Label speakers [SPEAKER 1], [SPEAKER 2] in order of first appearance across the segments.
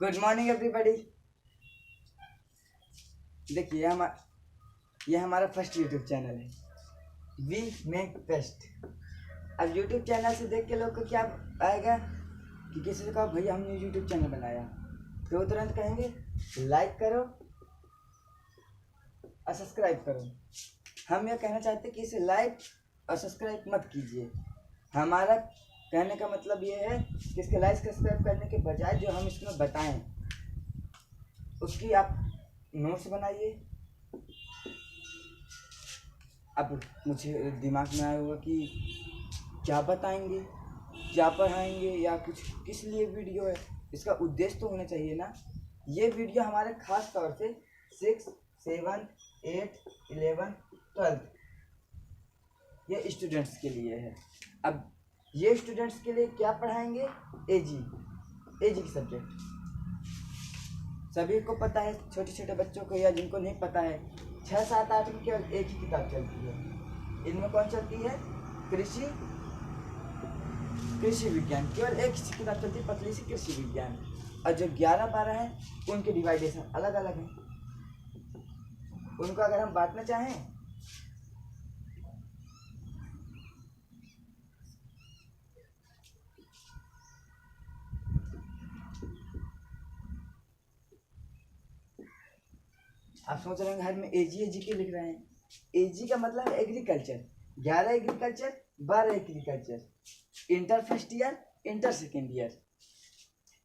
[SPEAKER 1] Good morning everybody. देखिए ये हमारा फर्स्ट यूट्यूब चैनल है, वी मेक बेस्ट। अब यूट्यूब चैनल से देख के लोग को क्या आएगा कि किसी से कहा भैया हमने यूट्यूब चैनल बनाया, तो वो तुरंत कहेंगे लाइक करो और सब्सक्राइब करो। हम यह कहना चाहते हैं कि इसे लाइक और सब्सक्राइब मत कीजिए। हमारा कहने का मतलब ये है कि इसके लाइक सब्सक्राइब करने के बजाय जो हम इसमें बताएं उसकी आप नोट्स बनाइए। अब मुझे दिमाग में आया होगा कि क्या बताएंगे, क्या पढ़ाएंगे या कुछ, किस लिए वीडियो है, इसका उद्देश्य तो होना चाहिए ना। ये वीडियो हमारे खास तौर से 6, 7, 8, 11, 12 ये स्टूडेंट्स के लिए है। अब ये स्टूडेंट्स के लिए क्या पढ़ाएंगे, एजी की सब्जेक्ट सभी को पता है, छोटे छोटे बच्चों को या जिनको नहीं पता है 6, 7, 8 में केवल एक ही किताब चलती है। इनमें कौन चलती है, कृषि विज्ञान, केवल एक ही किताब चलती है, पतली सी कृषि विज्ञान। और जो 11, 12 है उनके डिवाइडेशन अलग अलग हैं। उनको अगर हम बांटना चाहें आप सोच रहे हैं घर में एजी के लिख रहे हैं। एजी का मतलब है agriculture, 11 agriculture, 12 agriculture, inter first year, inter second year.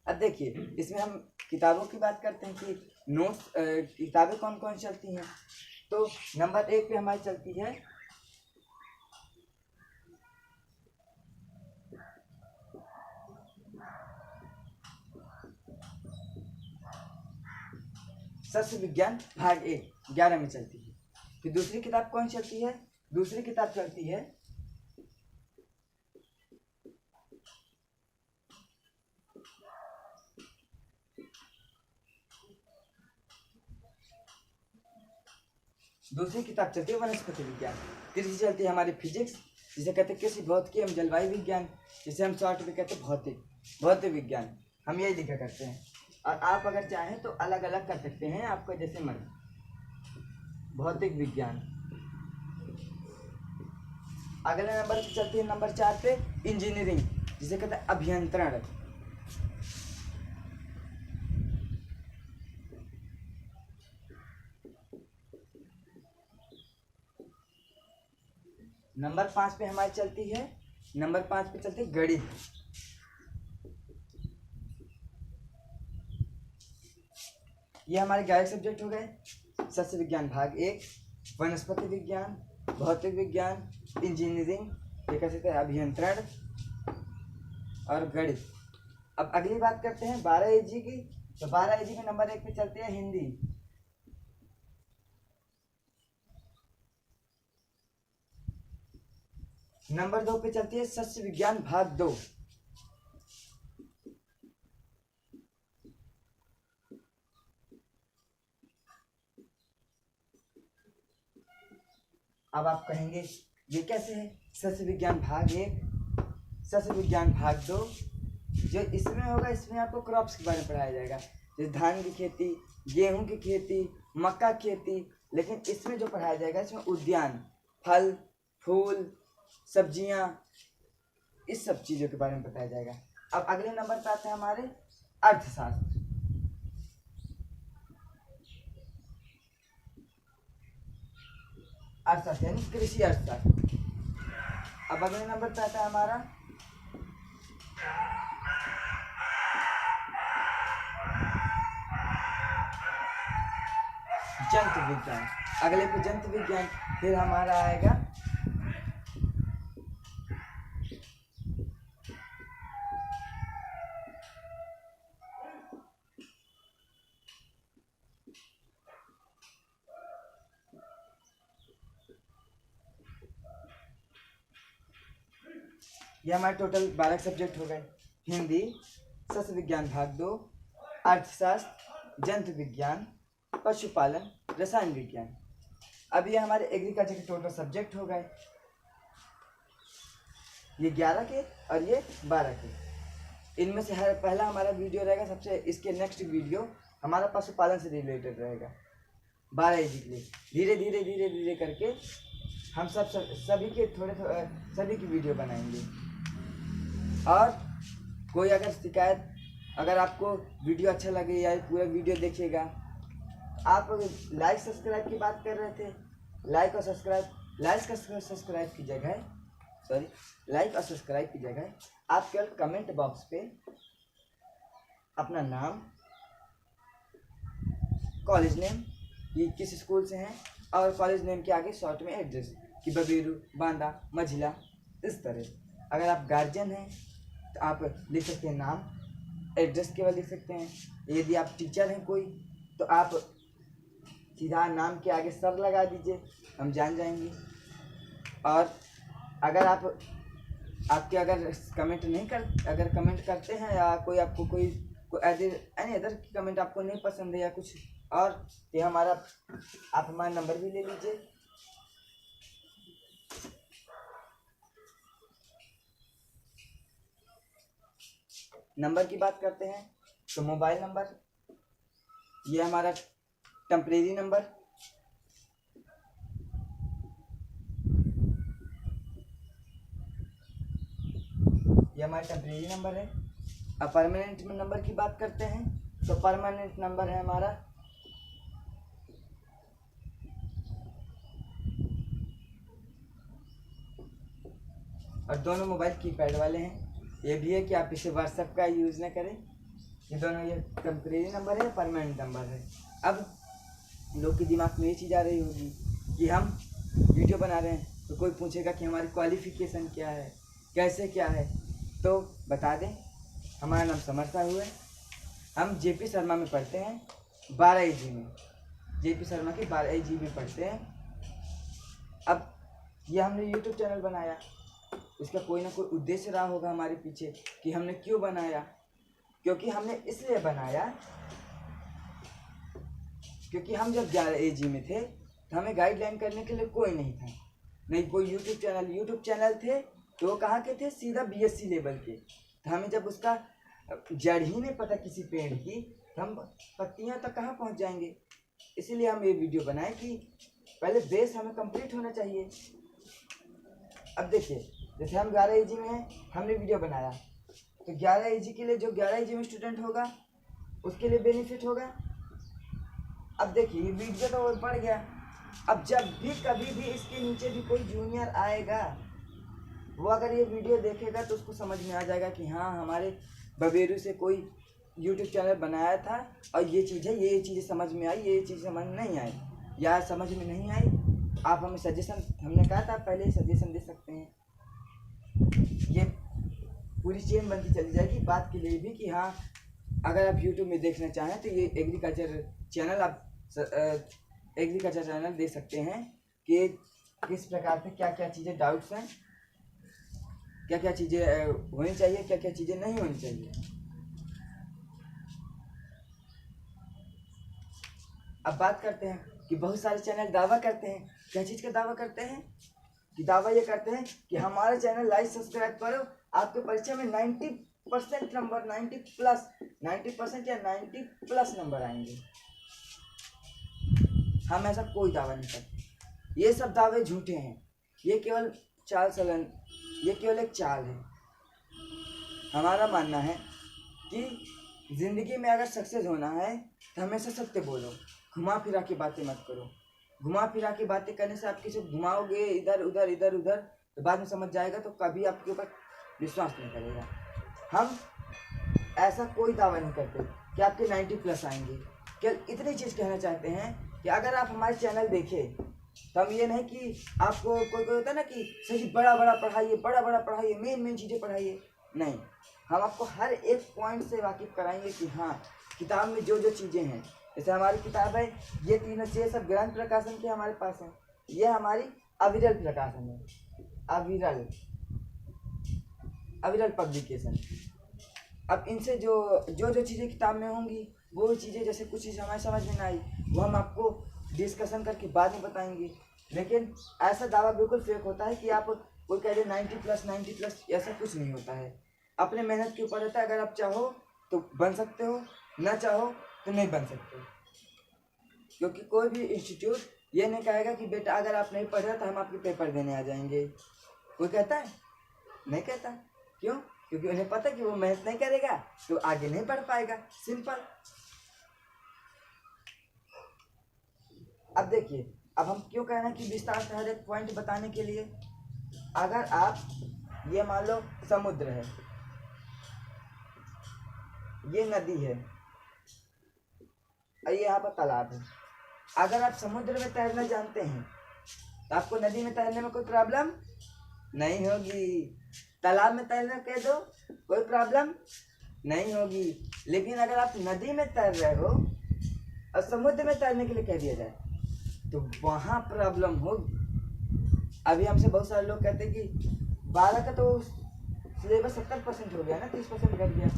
[SPEAKER 1] अब देखिए इसमें हम किताबों की बात करते हैं कि नोट्स किताबें कौन कौन चलती हैं। तो नंबर 1 पे हमारी चलती है सस्य विज्ञान भाग 1, 11 में चलती है। फिर दूसरी किताब कौन चलती है, दूसरी किताब चलती है वनस्पति विज्ञान। तीसरी चलती है हमारी फिजिक्स, जिसे कहते हैं कृषि भौतिकी एवं जलवायु विज्ञान, जिसे हम शॉर्ट में कहते हैं भौतिक विज्ञान। हम यही लिखा करते हैं। और आप अगर चाहें तो अलग अलग कर सकते हैं, आपको जैसे मन। भौतिक विज्ञान। अगले नंबर पे चलती है नंबर 4 पे इंजीनियरिंग, जिसे कहते हैं अभियंत्रण। नंबर 5 पे हमारी चलती है, नंबर 5 पे चलती है गणित। ये हमारे 11 सब्जेक्ट हो गए। सस्य विज्ञान भाग 1, वनस्पति विज्ञान, भौतिक विज्ञान, इंजीनियरिंग, ये कह सकते हैं अभियंत्रण और गणित। अब अगली बात करते हैं 12 एजी की। तो 12 एजी में नंबर 1 पे चलती है हिंदी। नंबर 2 पे चलती है सस्य विज्ञान भाग 2। अब आप कहेंगे ये कैसे है, सस्य विज्ञान भाग 1, सस्य विज्ञान भाग 2। जो इसमें होगा इसमें आपको क्रॉप्स के बारे में पढ़ाया जाएगा, जैसे धान की खेती, गेहूं की खेती, मक्का की खेती। लेकिन इसमें जो पढ़ाया जाएगा इसमें उद्यान, फल फूल सब्जियां, इस सब चीज़ों के बारे में बताया जाएगा। अब अगले नंबर पे आते हैं हमारे अर्थशास्त्र। अर्थशास्त्र यानी कृषि अर्थशास्त्र। अब अगले नंबर पे आता है हमारा जंतु विज्ञान। अगले पे जंतु विज्ञान। फिर हमारा आएगा ये हमारे टोटल 12 सब्जेक्ट हो गए। हिंदी, सस्य विज्ञान भाग 2, अर्थशास्त्र, जंतु विज्ञान, पशुपालन, रसायन विज्ञान। अब ये हमारे एग्रीकल्चर के टोटल सब्जेक्ट हो गए, ये 11 के और ये 12 के। इनमें से हर पहला हमारा वीडियो रहेगा सबसे, इसके नेक्स्ट वीडियो हमारा पशुपालन से रिलेटेड रहेगा 12 एजी के लिए। धीरे धीरे धीरे धीरे करके हम सभी के सभी की वीडियो बनाएंगे। और कोई अगर शिकायत, अगर आपको वीडियो अच्छा लगे या पूरा वीडियो देखिएगा, आप लाइक सब्सक्राइब की बात कर रहे थे, लाइक और सब्सक्राइब की जगह आप केवल कमेंट बॉक्स पे अपना नाम, कॉलेज नेम कि किस स्कूल से हैं, और कॉलेज नेम के आगे शॉर्ट में एड्रेस कि बबेरू, बांदा, मझिला, इस तरह। अगर आप गार्जियन हैं तो आप लिख सकते हैं नाम, एड्रेस केवल लिख सकते हैं। यदि आप टीचर हैं कोई तो आप सीधा नाम के आगे सर लगा दीजिए, हम जान जाएंगे। और अगर आपके अगर कमेंट करते हैं या कोई आपको कोई एनी अदर की कमेंट आपको नहीं पसंद है या कुछ और, तो आप हमारा नंबर भी ले लीजिए। नंबर की बात करते हैं तो मोबाइल नंबर, ये हमारा टेम्परेरी नंबर, ये हमारा टेम्परेरी नंबर है। अब परमानेंट नंबर की बात करते हैं तो परमानेंट नंबर है हमारा और दोनों मोबाइल कीपैड वाले हैं। ये भी है कि आप इसे व्हाट्सएप का यूज़ न करें। ये दोनों, ये टेम्परेरी नंबर है, परमानेंट नंबर है। अब लोग के दिमाग में ये चीज़ आ रही होगी कि हम वीडियो बना रहे हैं तो कोई पूछेगा कि हमारी क्वालिफ़िकेशन क्या है, कैसे क्या है। तो बता दें, हमारा नाम समर साहू है, हम जेपी शर्मा में पढ़ते हैं 12 एजी में, जेपी शर्मा के 12 एजी में पढ़ते हैं। अब ये हमने यूट्यूब चैनल बनाया, इसका कोई ना कोई उद्देश्य रहा होगा हमारे पीछे कि हमने क्यों बनाया। क्योंकि हमने इसलिए बनाया क्योंकि हम जब 11 एजी में थे तो हमें गाइडलाइन करने के लिए कोई नहीं था, नहीं कोई यूट्यूब चैनल थे तो वो कहाँ के थे, सीधा बीएससी लेवल के। तो हमें जब उसका जड़ ही नहीं पता किसी पेड़ की, तो हम पत्तियाँ तक कहाँ पहुँच जाएंगे। इसीलिए हम ये वीडियो बनाए कि पहले बेस हमें कंप्लीट होना चाहिए। अब देखिए, जैसे हम 11 एजी में हैं, हमने वीडियो बनाया तो 11 एजी के लिए, जो 11 एजी में स्टूडेंट होगा उसके लिए बेनिफिट होगा। अब देखिए ये वीडियो तो बढ़ गया, अब जब भी कभी भी इसके नीचे भी कोई जूनियर आएगा, वो अगर ये वीडियो देखेगा तो उसको समझ में आ जाएगा कि हाँ, हमारे बबेरू से कोई यूट्यूब चैनल बनाया था और ये चीज़ है, ये चीज़ें समझ में आई, ये चीज़ समझ नहीं आई, या समझ में नहीं आई, आप हमें सजेशन, हमने कहा था पहले ही सजेशन दे सकते हैं। ये पूरी चेन बनती चली जाएगी बात के लिए भी कि हाँ, अगर आप यूट्यूब में देखना चाहें तो ये एग्रीकल्चर चैनल दे सकते हैं कि किस प्रकार से क्या क्या चीज़ें डाउट्स हैं, क्या क्या चीज़ें होनी चाहिए, क्या क्या चीज़ें नहीं होनी चाहिए। अब बात करते हैं कि बहुत सारे चैनल दावा करते हैं, क्या चीज़ का दावा करते हैं कि दावा ये करते हैं कि हमारा चैनल लाइक सब्सक्राइब करो, आपके परीक्षा में 90% नंबर, 90% या 90+ नंबर आएंगे। हम ऐसा कोई दावा नहीं करते, ये सब दावे झूठे हैं, ये केवल ये केवल एक चाल है। हमारा मानना है कि ज़िंदगी में अगर सक्सेस होना है तो हमेशा सत्य बोलो, घुमा फिरा के बातें मत करो। घुमा फिरा के बातें करने से आप किसी घुमाओगे इधर उधर तो बाद में समझ जाएगा तो कभी आपके ऊपर विश्वास नहीं करेगा। हम ऐसा कोई दावा नहीं करते कि आपके 90+ आएंगे। केवल इतनी चीज़ कहना चाहते हैं कि अगर आप हमारे चैनल देखें तो हम ये नहीं कि आपको कोई होता है ना कि सही बड़ा पढ़ाइए, मेन चीज़ें पढ़ाइए, नहीं। हम आपको हर एक पॉइंट से वाकिफ़ कराएंगे कि हाँ, किताब में जो जो चीज़ें हैं, जैसे हमारी किताब है, ये तीनों चीज़ें सब ग्रंथ प्रकाशन के हमारे पास हैं। ये हमारी अविरल प्रकाशन है, अविरल पब्लिकेशन। अब इनसे जो चीज़ें किताब में होंगी, वो चीज़ें जैसे कुछ चीज़ हमारे समझ में ना आई, वो हम आपको डिस्कशन करके बाद में बताएंगे। लेकिन ऐसा दावा बिल्कुल फेक होता है कि आप कोई कह दे 90+, ऐसा कुछ नहीं होता है। अपने मेहनत के ऊपर रहता है। अगर आप चाहो तो बन सकते हो, ना चाहो तो नहीं बन सकते। क्योंकि कोई भी इंस्टीट्यूट ये नहीं कहेगा कि बेटा अगर आप नहीं पढ़ रहे तो हम आपके पेपर देने आ जाएंगे। कोई कहता है? नहीं कहता। क्यों? क्योंकि उन्हें पता है कि वो मेहनत नहीं करेगा तो आगे नहीं बढ़ पाएगा। सिंपल। अब देखिए, अब हम क्यों कह रहे हैं कि विस्तार से हर एक पॉइंट बताने के लिए। अगर आप ये मान लो समुद्र है, ये नदी है और ये यहाँ पर तालाब है। अगर आप समुद्र में तैरना जानते हैं तो आपको नदी में तैरने में कोई प्रॉब्लम नहीं होगी। तालाब में तैरना कह दो, कोई प्रॉब्लम नहीं होगी। लेकिन अगर आप नदी में तैर रहे हो और समुद्र में तैरने के लिए कह दिया जाए तो वहाँ प्रॉब्लम होगी। अभी हमसे बहुत सारे लोग कहते हैं कि 12 का तो सिलेबस 70% हो गया ना, 30% घट गया।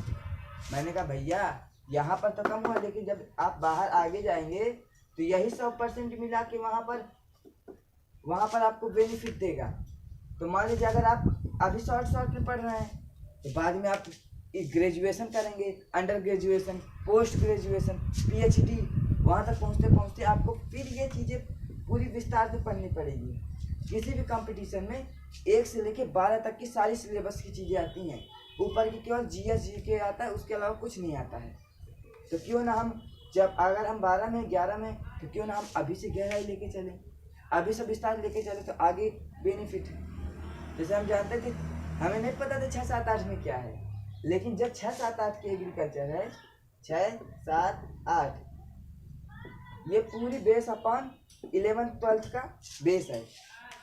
[SPEAKER 1] मैंने कहा भैया यहाँ पर तो कम हुआ, लेकिन जब आप बाहर आगे जाएंगे तो यही 100% मिला के वहाँ पर आपको बेनिफिट देगा। तो मान लीजिए अगर आप अभी शॉर्ट में पढ़ रहे हैं तो बाद में आप ग्रेजुएशन करेंगे, under graduation, post graduation, PhD, वहाँ तक पहुँचते पहुँचते आपको फिर ये चीज़ें पूरी विस्तार से पढ़नी पड़ेगी। किसी भी कंपटीशन में 1 से लेकर 12 तक की सारी सिलेबस की चीज़ें आती हैं। ऊपर की केवल GS GK आता है, उसके अलावा कुछ नहीं आता है। तो क्यों ना हम जब अगर हम 12 में 11 में तो क्यों ना हम अभी से गहराई लेके चलें, अभी से विस्तार लेके चलें तो आगे बेनिफिट है। जैसे हम जानते थे, हमें नहीं पता था 6, 7, 8 में क्या है, लेकिन जब 6, 7, 8 की एग्रीकल्चर है, 6, 7, 8 ये पूरी बेस अपॉन 11th 12th का बेस है।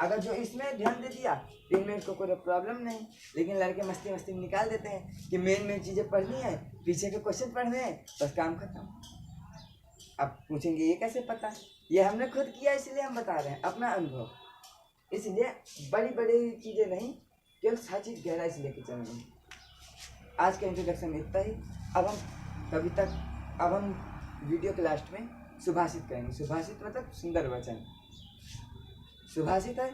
[SPEAKER 1] अगर जो इसमें ध्यान दे दिया तो इनमें इनको कोई प्रॉब्लम नहीं। लेकिन लड़के मस्ती मस्ती में निकाल देते हैं कि मेन चीज़ें पढ़नी है, पीछे के क्वेश्चन पढ़ने हैं, बस काम खत्म। अब पूछेंगे ये कैसे पता? ये हमने खुद किया इसलिए हम बता रहे हैं अपना अनुभव। इसलिए बड़ी बड़ी चीज़ें नहीं, केवल हर चीज़ गहराई से लेके चलेंगे। आज का इंट्रोडक्शन इतना ही। अब हम वीडियो के लास्ट में सुभाषित करेंगे। सुभाषित मतलब सुंदर वचन। सुभाषित है,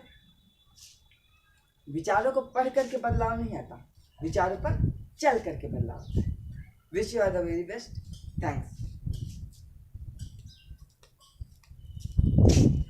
[SPEAKER 1] विचारों को पढ़ करके बदलाव नहीं आता, विचारों पर चल करके बदलाव आता है। Wish you all the very best. Thanks.